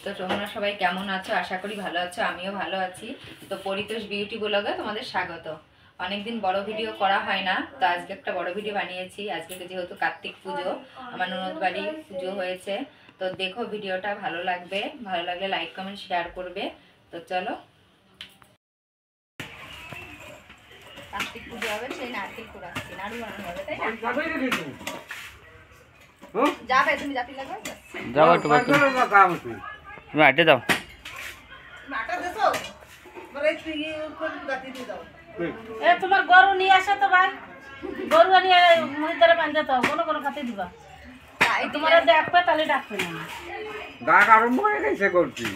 তো তোমরা সবাই কেমন আছো? আশা করি ভালো আছো, আমিও ভালো আছি। তো পরিতোষ বিউটি ব্লগে তোমাদের স্বাগত। অনেকদিন বড় ভিডিও করা হয় না, তো আজকে একটা বড় ভিডিও বানিয়েছি। আজকে যেহেতু কার্তিক পুজো, আমার ননদ বাড়ি পুজো হয়েছে, তো দেখো ভিডিওটা ভালো লাগবে। ভালো লাগলে লাইক কমেন্ট শেয়ার করবে। তো চলো, কার্তিক পুজো হবে, সেই নারকেল কুড়াচ্ছি, নাড়ু বানানো হবে, তাই না? যাবে তুমি জাতি লাগবে, যাও একটু তুমি আটে দাও। তোমার গরু নিয়ে আসো তো ভাই, গরু নিয়ে মহিদারে বাঁধতে তো কোনো কোনো খাতে দিবা। তোমার ডাকবে তাহলে ডাকবে না, ডাক আরম্ভ হয়ে গেছে করছি।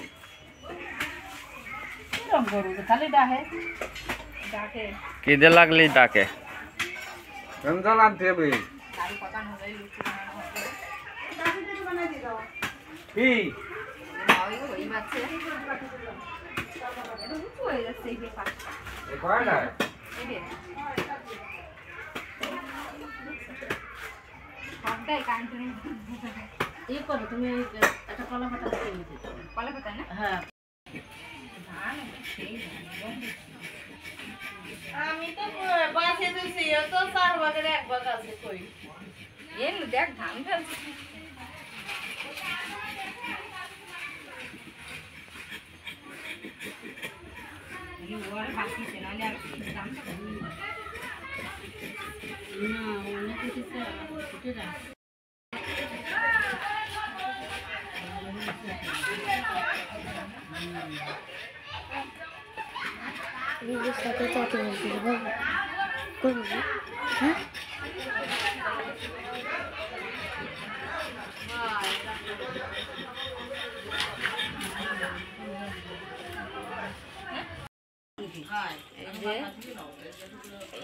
কিরম গরু তাহলে ডাকে ডাকে খিদে লাগলেই ডাকে। রমজান আনতে হবে নাড়ু পাকানো হবে, লুচি বানানো হবে। কি ওই ওই মাছে এটা উঁচু হয়ে যাচ্ছে এই যে পাশটা, এ কয়টা এই যে সবটাই কান্টুনি ই করো তুমি একটা কলা পাতা দিয়ে দিতে। কলা পাতা না? হ্যাঁ ধান সেই আমি তো বাসে দিছি তো 4 ভাগের 1 ভাগ আছে কই। এর দেখ ধান ফেলছে। ওর বাকিছে না আর দামটা না অনেক কিছু ছুটে যায়। নিজের সাথে চাকরি বলছি করবো, হ্যাঁ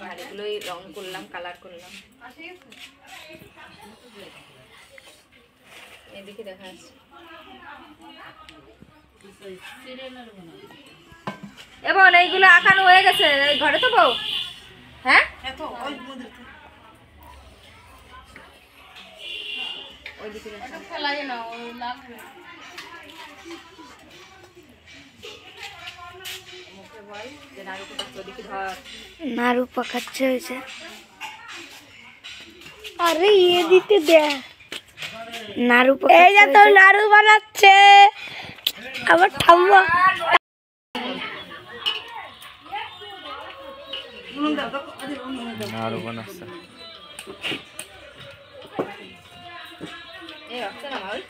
হাড়িগুলোই রং করলাম, কালার করলাম। এদিকে দেখা যাচ্ছে এবং এইগুলো আঁকানো হয়ে গেছে ঘরে তো বউ। হ্যাঁ ওইদিকে ফেলাই না ওই লাগবে। নাড়ু পাকাচ্ছে হয়েছে। আরে ইয়ে দিতে দে, নাড়ু এই যে তো নাড়ু বানাচ্ছে আবার ঠাম্মা। নাড়ু বানাচ্ছে। এই হচ্ছে না মাউল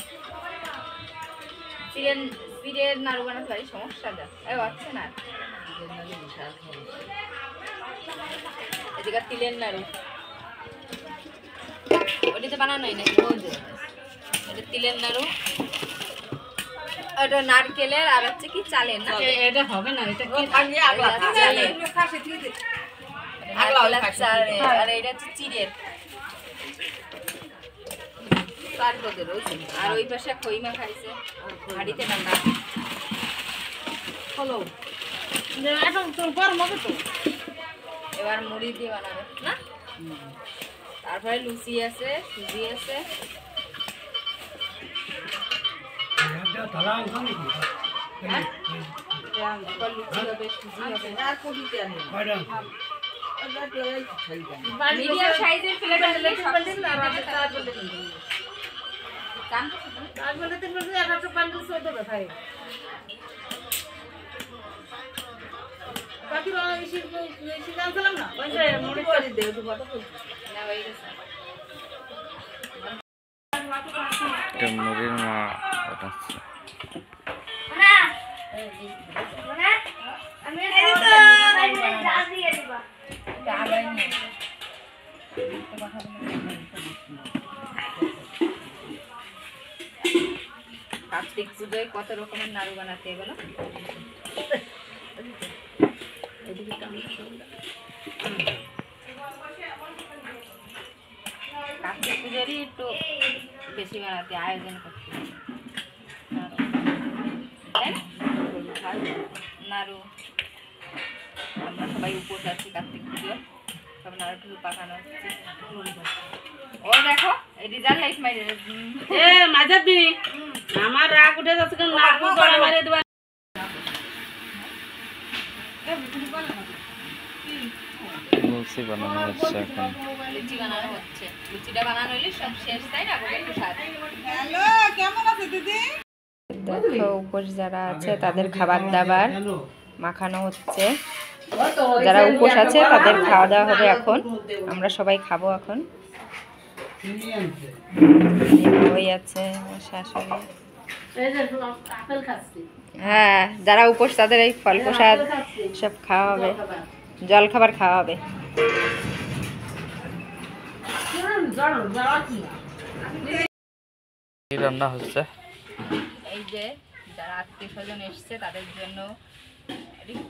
চিড়ের চিড়ের নাড়ু বানাতে পারি, সমস্যা দেয় এই হচ্ছে না। এদিকে তিলের নাড়ু, ওটিতে বানানোই না, এটা তিলের নাড়ু, ওটা নারকেলের, আর হচ্ছে কি চালের না? এটা হবে না, এটা কি চালের, আর এটা হচ্ছে চিড়ের। আর ওই পাশে খইমা খাইছে হাড়িতে রান্না। এখন তোর গরম হবে তো, এবার মুড়ি দিয়ে বানাবে না, তারপরে লুচি আছে, সুজি আছে। লুচি হবে, সুজি হবে, আর পুরিতে আনবে মিডিয়াম সাইজের প্লেট আনলে মুড়ির মা বানাচ্ছে। কার্তিক পুজোয় কত রকমের নাড়ু বানাতে এগুলো। কার্তিক পুজোরই একটু বেশি বানাতে আয়োজন করতে নাড়ু। আমরা সবাই উপোস আছি কার্তিক পুজো, সব নাড়ু টুকু পাকানো হচ্ছে। ও দেখো এই রিজাল্ট লাইট মাইরে এ মাঝার দিই আমার রাগ উঠে যাচ্ছে কেন নাড়ু গড়া মারে দেবা লুচি বানানো হচ্ছে এখন। লুচি বানানো হচ্ছে, লুচিটা বানানো হলে সব শেষ, তাই না? একটু স্বাদ। দেখো উপোস যারা আছে তাদের খাবার দাবার মাখানো হচ্ছে। যারা উপোস আছে তাদের খাওয়া দাওয়া হবে এখন। আমরা সবাই খাবো এখন। ওই আছে আমার শাশুড়ি। এই যে আপেল খাচ্ছি হ্যাঁ, যারা উপোস তাদের এই ফল প্রসাদ সব খাওয়া হবে, জল খাবার খাওয়া হবে। কি রান্না হচ্ছে? এই যে যারা আত্মীয় স্বজন এসছে তাদের জন্য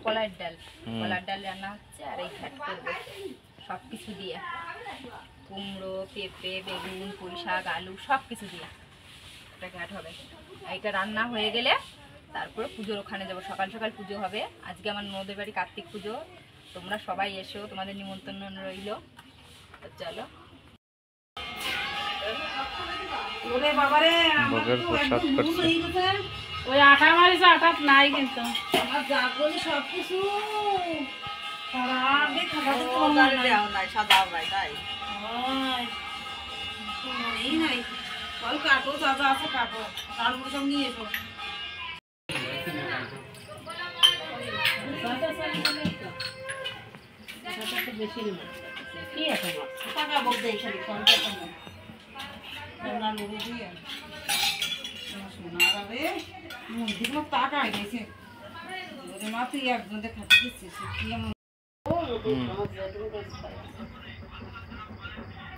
কলার ডাল, কলার ডাল রান্না হচ্ছে। আর এই ঘ্যাট করবে সব কিছু দিয়ে, কুমড়ো, পেঁপে, বেগুন, পুঁই শাক, আলু সব কিছু দিয়ে একটা ঘ্যাট হবে। এইটা রান্না হয়ে গেলে তারপরে পুজোর ওখানে যাবো। সকাল সকাল পুজো হবে। আজকে আমার নদের বাড়ি কার্তিক পুজো, তোমরা সবাই এসো, তোমাদের নিমন্ত্রণ রইল। তো চলো। ভোগের প্রসাদ করছে। ওই আটা মারিছে, আটা নাই কিন্তু বেশি কি আছে টাকা বলতে খালি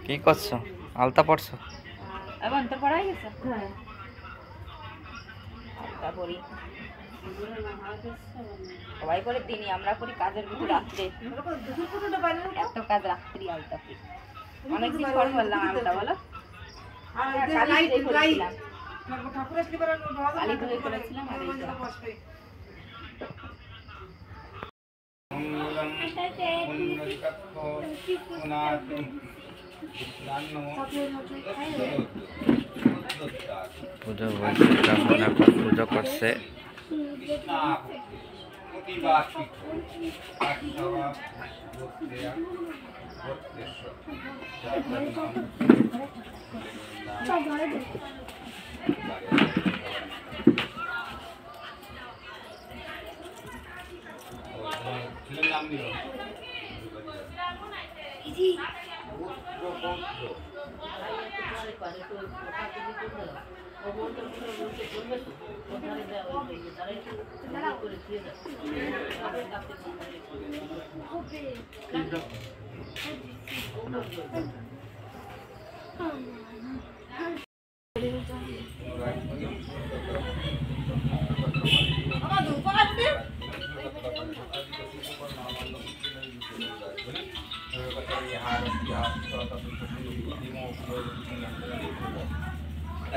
কি করছো? আলতা পড়ছো? এখন তো পড়াই গেছে। আলতা পড়ি, সবাই করে দিনই, আমরা করি কাজের ভিতরে রাত্রে। এত কাজ রাত্রি আলতা পড়ি। অনেকদিন পর বললাম আলতা, বলো কালী করেছিলাম, কালী ধরে করেছিলাম। আর পুজো বলছে, যখন এখন পুজো করছে।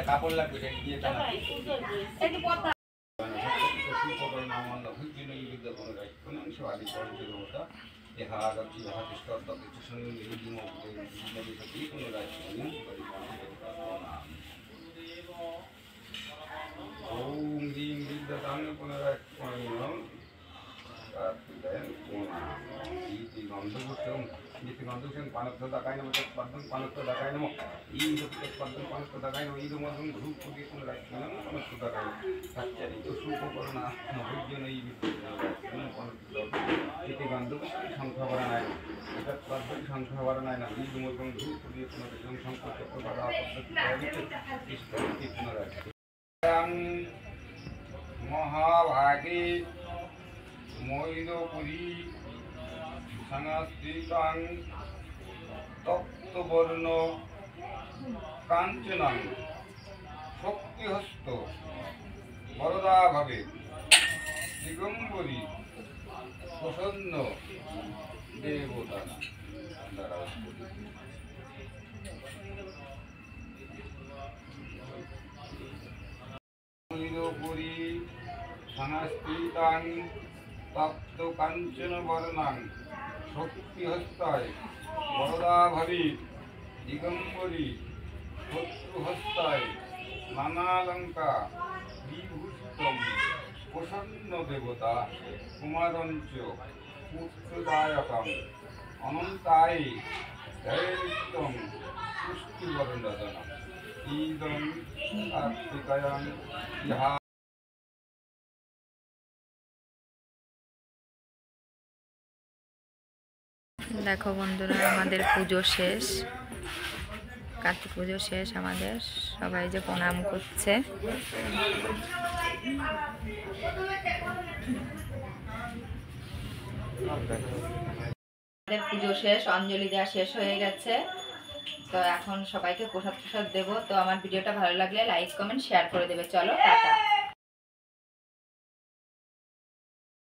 কাপড় লাগবে মহাভাগে মৈলপুরী সংস্কৃতাং তপ্তবর্ণ কাঞ্চনাং শক্তিহস্ত বরদাভাবে দিগম্বরী প্রসন্ন দেবতা মৈলপুরী সংস্কৃতাং তপ্ত কাঞ্চন বর্ণাং শক্তিহস্তায় বরদাভাবে দিগম্বরী শত্রুহস্তায় নানালঙ্কা বিভূষিতম প্রসন্ন দেবতা কুমারঞ্চ পুত্রদায়কম অনন্তায় ধৈর্যম পুষ্টিবরণদনা ঈদম কার্তিকায়ং ইহা। দেখো বন্ধুরা, আমাদের পুজো শেষ, কার্তিক পুজো শেষ আমাদের। সবাই যে প্রণাম করছে। আমাদের পুজো শেষ, অঞ্জলি দেওয়া শেষ হয়ে গেছে। তো এখন সবাইকে প্রসাদ প্রসাদ দেবো। তো আমার ভিডিওটা ভালো লাগলে লাইক কমেন্ট শেয়ার করে দেবে। চলো টাটা।